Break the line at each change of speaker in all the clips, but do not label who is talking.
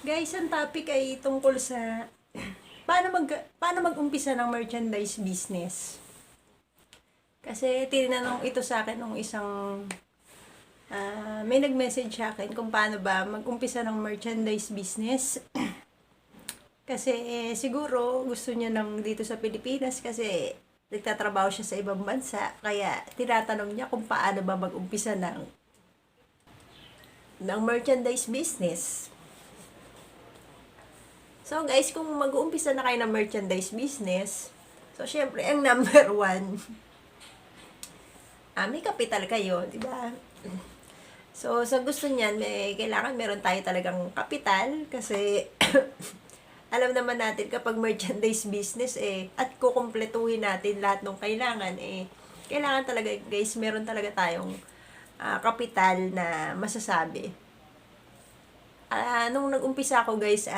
Guys, ang topic ay tungkol sa paano mag-umpisa ng merchandise business. Kasi tinanong ito sa akin ng isang may nag-message sa akin kung paano ba mag-umpisa ng merchandise business. Kasi siguro gusto niya ng dito sa Pilipinas kasi nagtatrabaho siya sa ibang bansa. Kaya tinatanong niya kung paano ba mag-umpisa ng merchandise business. So guys, kung mag-uumpisa na kayo ng merchandise business, so syempre, ang number one, may kapital kayo, di ba? So, sa gusto niyan, kailangan meron tayo talagang kapital kasi alam naman natin kapag merchandise business at kukumpletuhin natin lahat ng kailangan kailangan talaga guys, meron talaga tayong kapital na masasabi. Nung nag-umpisa ako guys,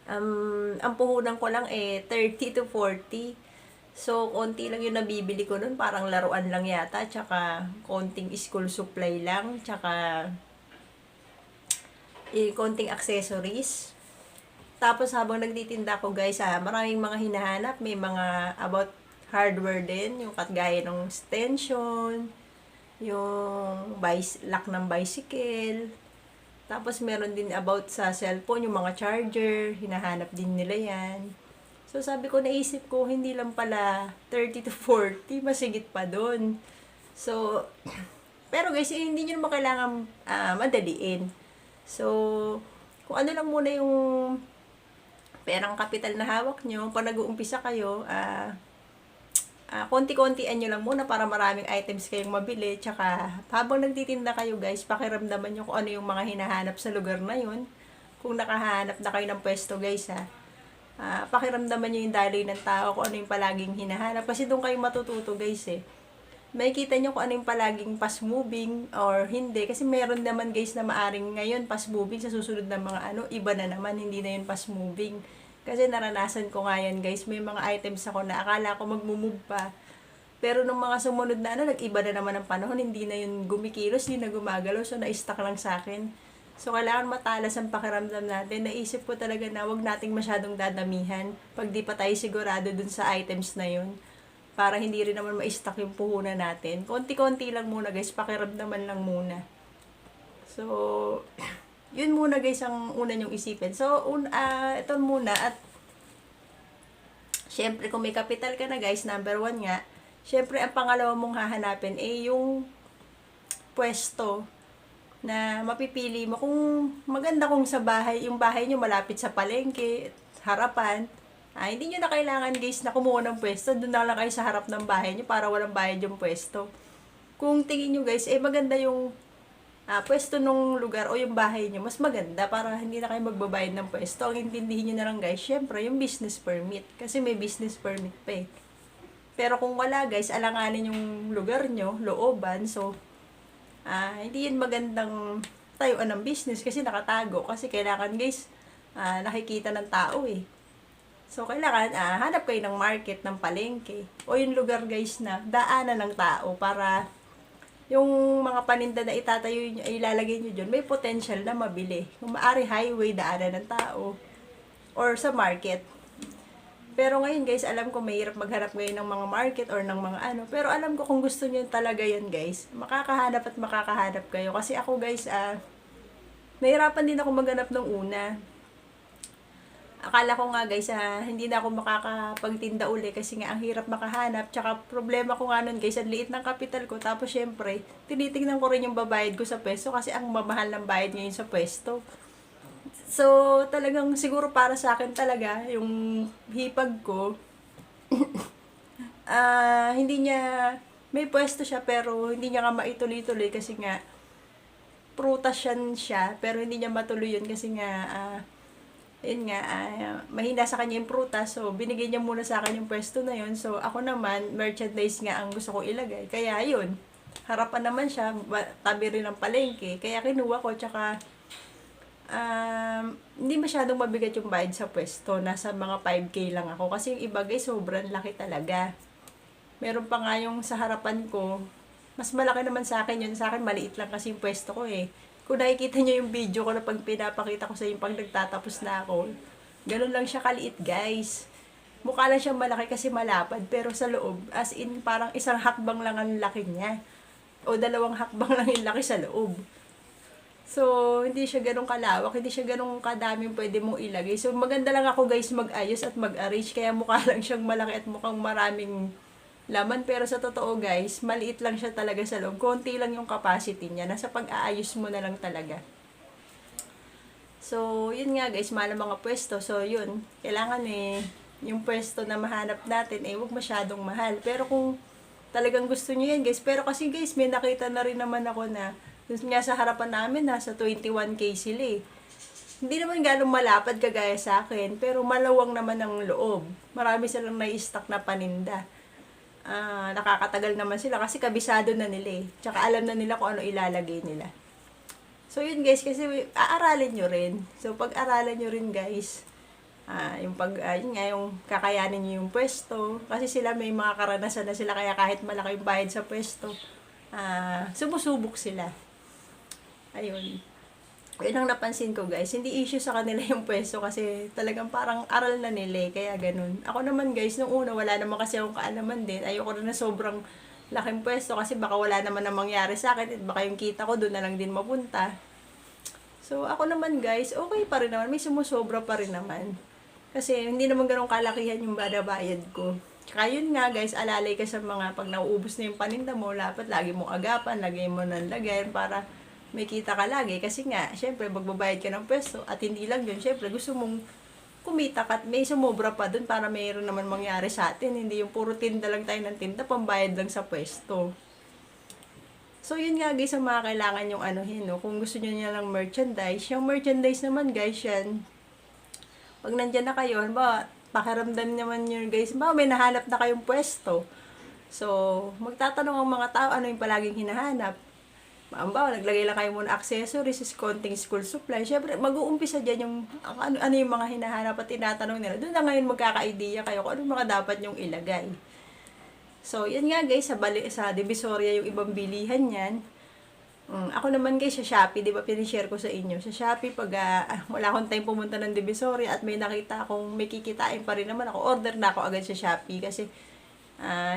ang puhunan ko lang 30 to 40. So, konti lang yung nabibili ko nun. Parang laruan lang yata. Tsaka, konting school supply lang. Tsaka, konting accessories. Tapos, habang nagtitinda ko guys, maraming mga hinahanap. May mga about hardware din. Yung katgaya ng extension. Yung lock ng bicycle. Tapos, meron din about sa cellphone. Yung mga charger. Hinahanap din nila yan. So, sabi ko, naisip ko, hindi lang pala 30 to 40, masigit pa doon. So, pero guys, hindi nyo naman kailangan madaliin. So, kung ano lang muna yung perang kapital na hawak nyo, pag nag-uumpisa kayo, konti-kontian nyo lang muna para maraming items kayong mabili. Tsaka, habang nagtitinda kayo guys, pakiramdaman nyo kung ano yung mga hinahanap sa lugar na yun. Kung nakahanap na kayo ng pwesto guys pakiramdaman nyo yung daloy ng tao kung ano yung palaging hinahanap. Kasi doon kayo matututo guys Makikita nyo kung ano yung palaging fast moving or hindi. Kasi meron naman guys na maaring ngayon fast moving, sa susunod na mga iba na naman, hindi na yun fast moving. Kasi naranasan ko nga yan guys, may mga items ako na akala ko magmumove pa. Pero nung mga sumunod na nag-iba na naman ang panahon, hindi na yun gumikilos, hindi na gumagalaw, so na-stuck lang sa akin. So, kailangan matalas ang pakiramdam natin. Naisip ko talaga na wag nating masyadong dadamihan pag di pa tayo sigurado dun sa items na yun. Para hindi rin naman ma-stuck yung puhunan natin. Konti-konti lang muna guys, pakiramdaman lang muna. So, yun muna guys ang una nyong isipin. So, ito muna at syempre kung may kapital ka na guys, number one nga, syempre ang pangalawa mong hahanapin yung pwesto na mapipili mo. Kung maganda kung sa bahay, yung bahay nyo malapit sa palengke, harapan, hindi nyo na kailangan guys na kumuha ng pwesto. Doon na lang kayo sa harap ng bahay nyo para walang bayad yung pwesto. Kung tingin nyo guys, maganda yung pwesto nung lugar o yung bahay nyo, mas maganda para hindi na kayo magbabayad ng pwesto. Ang intindihin nyo na lang guys, syempre yung business permit. Kasi may business permit pa Pero kung wala guys, alanganin yung lugar nyo, looban, so hindi yun magandang tayuan ng business kasi nakatago. Kasi kailangan guys, nakikita ng tao So, kailangan hanap kayo ng market, ng palengke. O yung lugar guys na daanan ng tao para yung mga paninda na itatayo nyo, ilalagay nyo dyan, may potential na mabili. Kung maari highway, daanan ng tao. Or sa market. Pero ngayon guys, alam ko mahirap maghanap ngayon ng mga market or ng mga Pero alam ko kung gusto niyo talaga yan guys, makakahanap at makakahanap kayo. Kasi ako guys, nahirapan din ako maghanap ng una. Akala ko nga guys, hindi na ako makakapagtinda uli kasi nga ang hirap makahanap. Tsaka problema ko nga nun guys, ang liit ng kapital ko. Tapos syempre, tinitingnan ko rin yung babayad ko sa pwesto kasi ang mamahal ng bayad ngayon sa pwesto. So, talagang siguro para sa akin talaga, yung hipag ko, hindi niya, may pwesto siya pero hindi niya nga maituloy-tuloy kasi nga, prutas siya, pero hindi niya matuloy yun kasi nga, mahina sa kanya yung prutas, so binigay niya muna sa akin yung pwesto na yun. So, ako naman, merchandise nga ang gusto ko ilagay, kaya yun, harapan naman siya, tabi rin ng palengke, kaya kinuha ko, tsaka, hindi masyadong mabigat yung bayad sa pwesto. Nasa mga 5K lang ako. Kasi yung iba guys, sobrang laki talaga. Meron pa nga yung sa harapan ko, mas malaki naman sa akin yun. Sa akin, maliit lang kasi yung pwesto ko Kung nakikita nyo yung video ko na pag pinapakita ko sa yung pag nagtatapos na ako, ganun lang siya kaliit, guys. Mukha lang siyang malaki kasi malapad, pero sa loob, as in, parang isang hakbang lang ang laki niya. O dalawang hakbang lang yung laki sa loob. So, hindi siya ganun kalawak, hindi siya ganun kadaming pwede mong ilagay. So, maganda lang ako guys mag-ayos at mag-arrange, kaya mukha lang siyang malaki at mukhang maraming laman. Pero sa totoo guys, maliit lang siya talaga sa loob. Konti lang yung capacity niya, nasa pag-aayos mo na lang talaga. So, yun nga guys, mahal ang mga pwesto. So, yun, kailangan yung pwesto na mahanap natin, huwag masyadong mahal. Pero kung talagang gusto niyo yan guys, pero kasi guys, may nakita na rin naman ako na dun nga sa harapan namin, nasa 21K sila eh. Hindi naman ganong malapad kagaya sa akin, pero malawang naman ang loob. Marami silang nai-stock na paninda. Nakakatagal naman sila kasi kabisado na nila eh. Tsaka alam na nila kung ano ilalagay nila. So yun guys, kasi aaralin nyo rin. So pag-aralan nyo rin guys, yung kakayanin nyo yung pwesto. Kasi sila may mga karanasan na sila, kaya kahit malaki yung bayad sa pwesto, sumusubok sila. Ayun. Yun ang napansin ko guys. Hindi issue sa kanila yung pwesto kasi talagang parang aral na nila kaya ganun. Ako naman guys, nung una wala naman kasi akong kaalaman din. Ayoko na sobrang laking pwesto kasi baka wala naman na mangyari sa akin at baka yung kita ko doon na lang din mapunta. So ako naman guys, okay pa rin naman. May sumusobra pa rin naman. Kasi hindi naman ganun kalakihan yung badabayad ko. Kaya yun nga guys, alalay ka sa mga pag nauubos na yung paninda mo, dapat lagi mong agapan, lagay mo ng lagayan para may kita ka lagi. Kasi nga, syempre, magbabayad ka ng pwesto at hindi lang yun, syempre, gusto mong kumita ka at may sumobra pa dun para mayroon naman mangyari sa atin. Hindi yung puro tinda lang tayo ng tinda, pambayad lang sa pwesto. So, yun nga guys, ang mga kailangan yung anuhin, no? Kung gusto nyo niya lang merchandise, yung merchandise naman guys, yan, pag nandyan na kayo, pakiramdam naman yun guys, may nahanap na kayong pwesto. So, magtatanong ang mga tao, ano yung palaging hinahanap. Naglagay lang kayo muna accessories, konting school supply. Syempre, mag-uumpisa dyan yung ano yung mga hinahanap at tinatanong nila. Doon na ngayon magkaka-idea kayo kung ano mga dapat nyong ilagay. So, yun nga guys, sa Divisoria yung ibang bilihan yan. Ako naman guys, sa Shopee, di ba pinishare ko sa inyo? Sa Shopee, pag wala akong time pumunta ng Divisoria at may nakita akong may kikitain pa rin naman ako, order na ako agad sa Shopee kasi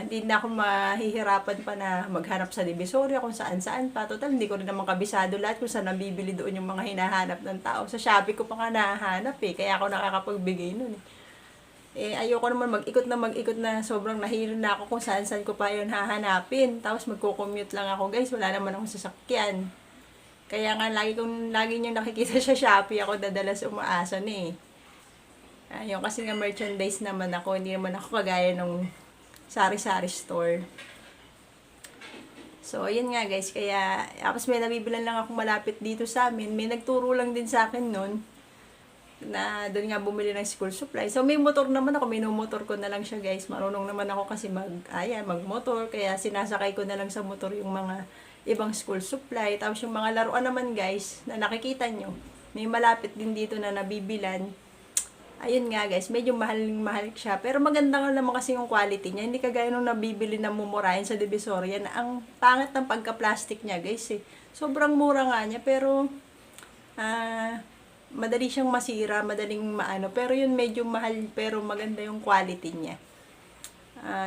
hindi na ako mahihirapan pa na maghanap sa Divisoria kung saan-saan pa. Total, hindi ko rin naman kabisado lahat kung saan nabibili doon yung mga hinahanap ng tao. Sa Shopee ko pa nga nahanap kaya ako nakakapagbigay nun ayoko naman mag-ikot na sobrang nahilo na ako kung saan-saan ko pa yun hahanapin. Tapos magko-commute lang ako guys, wala naman akong sasakyan. Kaya nga, lagi nyo nakikita sa Shopee ako dadalas umaasa yung kasi nga merchandise naman ako, hindi naman ako kagaya nung sari-sari store. So, ayun nga guys, kaya, tapos may nabibilan lang ako malapit dito sa amin. May nagturo lang din sa akin nun, na doon nga bumili ng school supply. So, may motor naman ako, minumotor ko na lang siya guys. Marunong naman ako kasi magmotor, kaya sinasakay ko na lang sa motor yung mga ibang school supply. Tapos yung mga laruan naman guys, na nakikita nyo, may malapit din dito na nabibilan. Ayun nga guys, medyo mahal siya. Pero maganda nga naman kasi yung quality niya. Hindi kagaya nung nabibili na mumurahin sa Divisoria na ang pangit ng pagka-plastic niya guys Sobrang mura nga niya pero madali siyang masira, madaling maano. Pero yun medyo mahal pero maganda yung quality niya.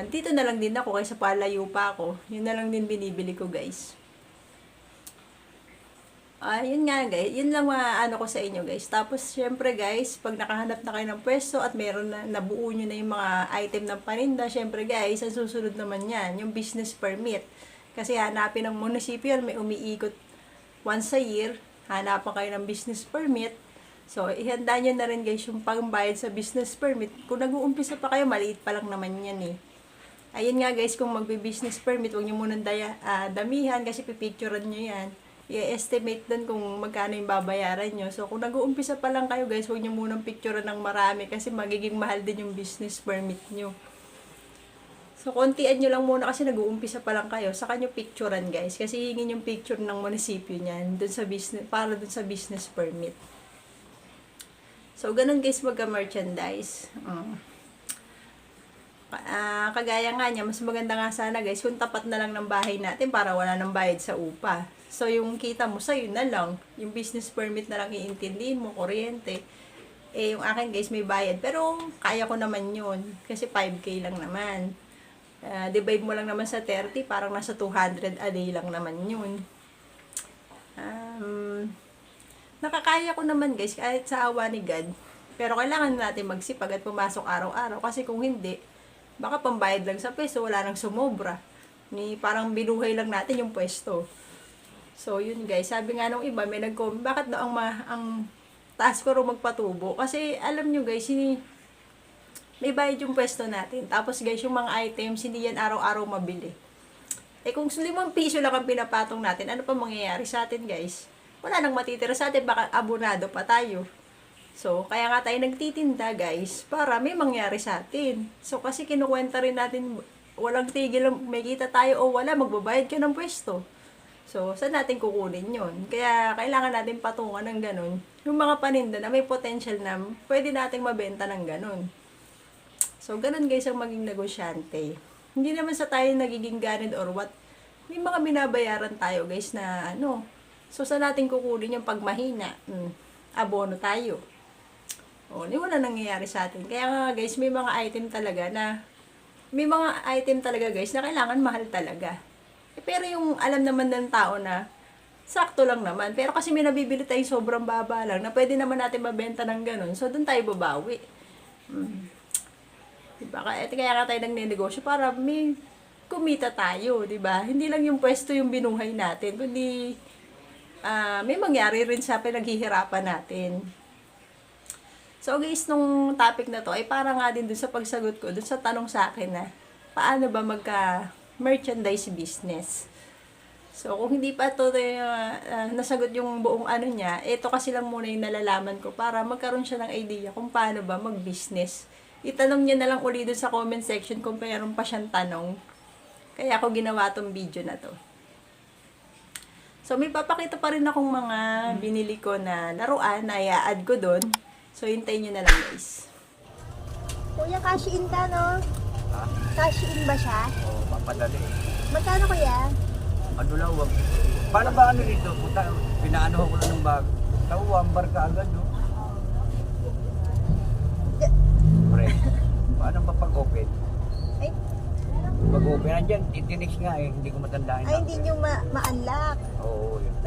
Dito na lang din ako kaysa palayo pa ako. Yun na lang din binibili ko guys. Yun nga guys, yun lang ano ko sa inyo guys. Tapos syempre guys, pag nakahanap na kayo ng pwesto at meron na nabuo nyo na yung mga item ng paninda, syempre guys, ang susunod naman yan, yung business permit. Kasi hanapin ng munisipyo, may umiikot once a year, hanapan kayo ng business permit. So, ihanda nyo na rin guys yung pangbayad sa business permit. Kung nag-uumpisa pa kayo, maliit pa lang naman yan Ayun nga guys, kung magbe-business permit, huwag nyo munang damihan kasi pipicturean nyo yan. I-estimate din kung magkano yung babayaran nyo. So, kung nag-uumpisa pa lang kayo guys, huwag nyo munang picture ng marami kasi magiging mahal din yung business permit nyo. So, kontian nyo lang muna kasi nag-uumpisa pa lang kayo. Saka nyo picturean guys. Kasi hingin yung picture ng munisipyo nyan dun sa business, para dun sa business permit. So, ganun guys magka-merchandise. Kagaya nga niya, mas maganda nga sana guys kung tapat na lang ng bahay natin para wala nang bayad sa upa. So, yung kita mo, sa'yo na lang. Yung business permit na lang iintindihin mo, kuryente. Eh, yung akin guys, may bayad. Pero, kaya ko naman yun. Kasi 5K lang naman. Divide mo lang naman sa 30, parang nasa 200 a day lang naman yun. Nakakaya ko naman guys, kahit sa awa ni God. Pero kailangan natin magsipag at pumasok araw-araw. Kasi kung hindi, baka pambayad lang sa peso, wala nang sumobra. Parang binuhay lang natin yung pwesto. So, yun guys. Sabi nga nung iba, may nag-comment, bakit daw ang taas ko rin magpatubo? Kasi, alam nyo guys, may bayad yung pwesto natin. Tapos guys, yung mga items, hindi yan araw-araw mabili. Eh, kung 5 piso lang ang pinapatong natin, ano pa mangyayari sa atin guys? Wala nang matitira sa atin, baka abonado pa tayo. So, kaya nga tayo nagtitinda guys, para may mangyari sa atin. So, kasi kinukwenta rin natin, walang tigil, may kita tayo o wala, magbabayad ka ng pwesto. So, saan natin kukunin yun? Kaya, kailangan natin patungan ng ganun. Yung mga paninda na may potential na pwede nating mabenta ng ganun. So, ganun guys ang maging negosyante. Hindi naman sa tayo nagiging ganid or what. May mga binabayaran tayo guys na ano. So, saan natin kukunin yung pagmahina? Abono tayo. O, wala nangyayari sa atin. Kaya nga guys, may mga item talaga guys na kailangan mahal talaga. Pero yung alam naman ng tao na sakto lang naman. Pero kasi may nabibili tayong sobrang baba lang na pwede naman natin mabenta ng ganun. So, doon tayo babawi. Diba? Kaya nga tayo nagnenegosyo para may kumita tayo. Diba? Hindi lang yung pwesto yung binuhay natin. Kundi may mangyari rin sa pinaghihirapan natin. So guys, nung topic na to ay para nga din dun sa pagsagot ko, dun sa tanong sa akin na paano ba magka-merchandise business. So kung hindi pa to nasagot yung buong ano niya, ito kasi lang muna yung nalalaman ko para magkaroon siya ng idea kung paano ba mag-business. Itanong niya na lang uli dun sa comment section kung mayroon pa siyang tanong. Kaya ako ginawa tong video na to. So may papakita pa rin akong mga binili ko na laruan na i-add ko dun. So, hintayin nyo na lang guys.
Kuya, cash in ka, no?
Ha?
Cash in ba siya?
Oo, papadali.
Magkano kuya?
Ano lang, wag. Paano ba ano dito? Puta, pinaano ko lang ng bag. Tao, ambar ka agad, no? Pre, paano ba pag-open?
Ay,
Pag-open, andyan, itinix nga eh. Hindi ko matandaan.
ay hindi nyo ma-unlock.
Oo, yun.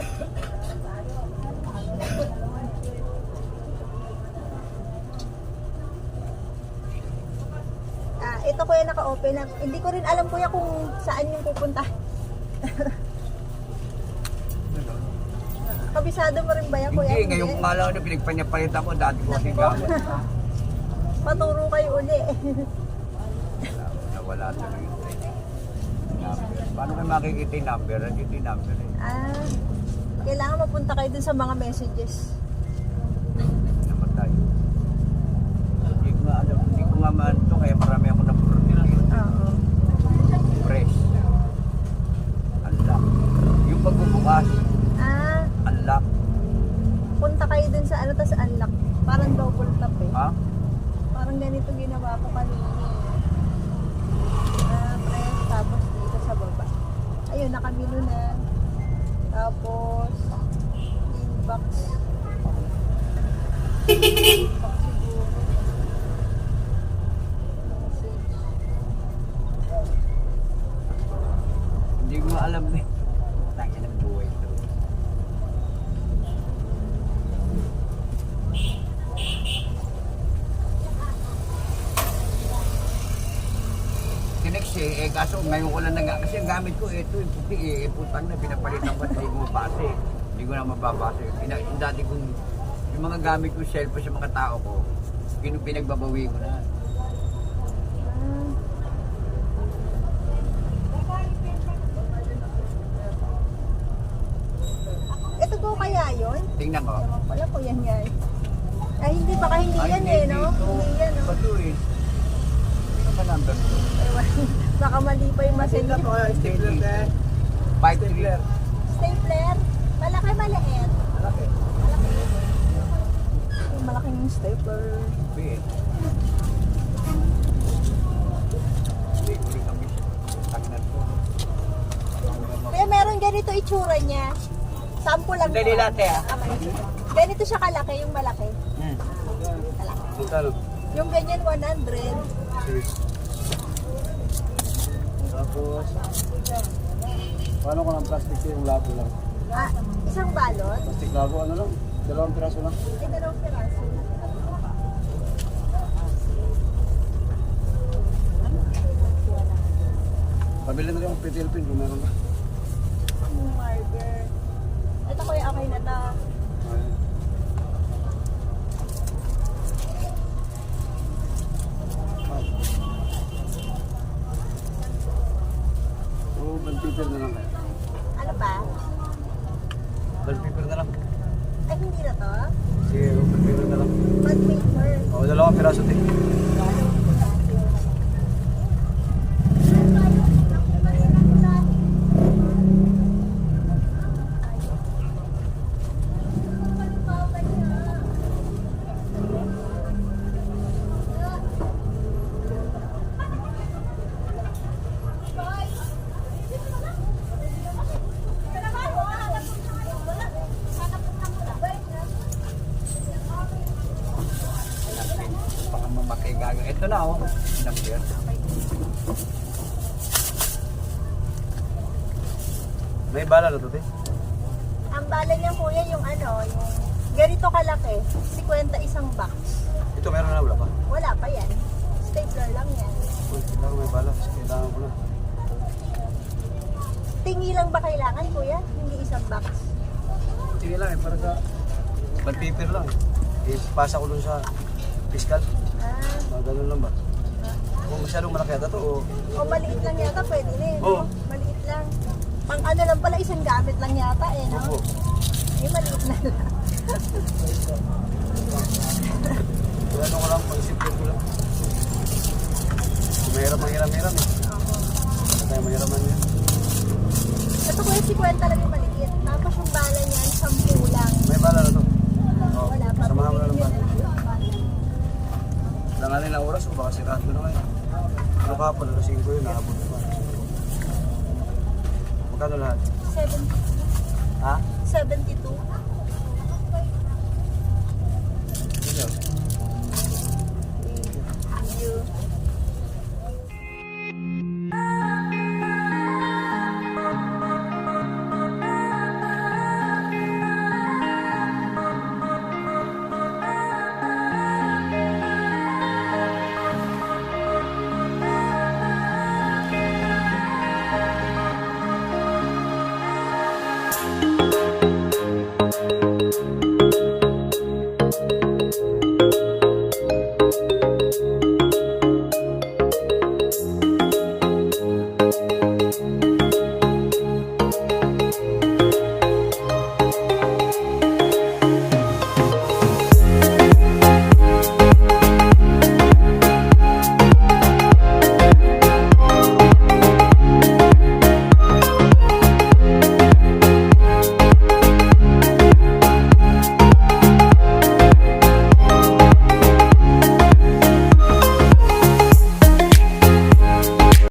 Ito kuya naka-open na. Hindi ko rin alam kuya kung saan yung pupunta. Kabisado mo rin ba yan kuya?
Hindi, ngayon kung alam na pinagpanyapalit ako, dati ko kasi gamit.
Paturo kayo uli.
Nawala tuloy yung number. Paano kayo makikita yung number? Dito yung number eh.
Kailangan mapunta kayo dun sa mga messages.
Namatay. Hindi ko nga alam, hindi ko nga maan ito, kaya marami ako na-produce.
Oo.
Press. Unlock. Yung pagbubukas, unlock.
Punta kayo dun sa ano, tas unlock. Parang double tap eh.
Ha?
Parang ganito ginawa ko kanina. Press, tapos dito sa baba. Ayun, nakamino na. Tapos, inbox. Inbox siguro. Message.
Hindi ko nga alam eh. Tangin ng buhay ito. Tinex eh, kaso ngayon ko lang na nga. Kasi ang gamit ko, ito yung puti eh. Putang na, pinapalitan ko at hindi ko mabasa eh. Hindi ko na mababasa eh. Yung dati kong, yung mga gamit ko cellphone sa mga tao ko, pinagbabawi ko na.
Ito po kaya yun?
Tingnan ko.
Ewan ko lang po yan guys. Ay, hindi, baka hindi yan eh, no? Hindi yan, no?
Bato eh. Hindi ka number ko.
Ewan, baka mali pa yung messenger.
Stapler eh. Pipe stapler.
Stapler? Malaki, maliit.
Malaki.
Malaki. Yung malaking stapler.
Bit. Hindi ko rin kami. Tangnan ko.
Kaya meron ganito itsura niya. Sample lang
Dali
to.
latte, ah.
Okay. Ganito siya kalaki, yung malaki. Kalaki.
Magkano?
Yung ganyan 100.
Sige. Tapos, paano ko ng plastic yung labo lang?
Ah, isang balot.
Plastic labo, ano lang? 2 piraso lang.
Ay, 2 piraso.
Pabili na rin yung PTL pin kung meron ka.
Marker. Ito kuya, okay na to.
Ayan. Oo, band paper na lang kaya.
Ano ba?
Band paper na lang.
Ay, hindi na to.
Sige, band paper na lang.
Bad paper.
Oo, 2 piraso din.
Baka mamakaigaga. Ito na, oh. Number.
May bala na to, te?
Ang bala niya kuya yung ano, yung ganito kalaki. 50 isang box.
Ito meron na, wala pa.
Wala pa yan. Stapler lang yan.
Uy, kailangan may bala. Kasi kailangan ko na.
Tingi lang ba kailangan kuya? Hindi isang box.
Sige lang eh, para sa band paper lang. Ipasa ko dun sa fiscal.
Ah,
Mga ganun lang ba? Kung masyadong malaki ata to, o
o maliit lang yata, pwede na eh.
Oo.
No? Maliit lang. Pang ano lang pala, isang gamit lang yata eh, no?
opo.
Eh, maliit na lang.
Kaya ano ko lang, pag-isipin ko lang. Kung mahirap ang hiram-hiram eh. Kaya tayo mahiraman yan.
Ito kuya, 50 lang yung maliit. Tapos yung bala niyan, 10 lang.
May bala na to. Oo,
Wala pa.
samahan mo na ng
Yun
bala.
na.
Langanin na oras ko, baka sirado na ngayon. Ano ka po, 5 yun, naabot pa. Magkano lahat?
70.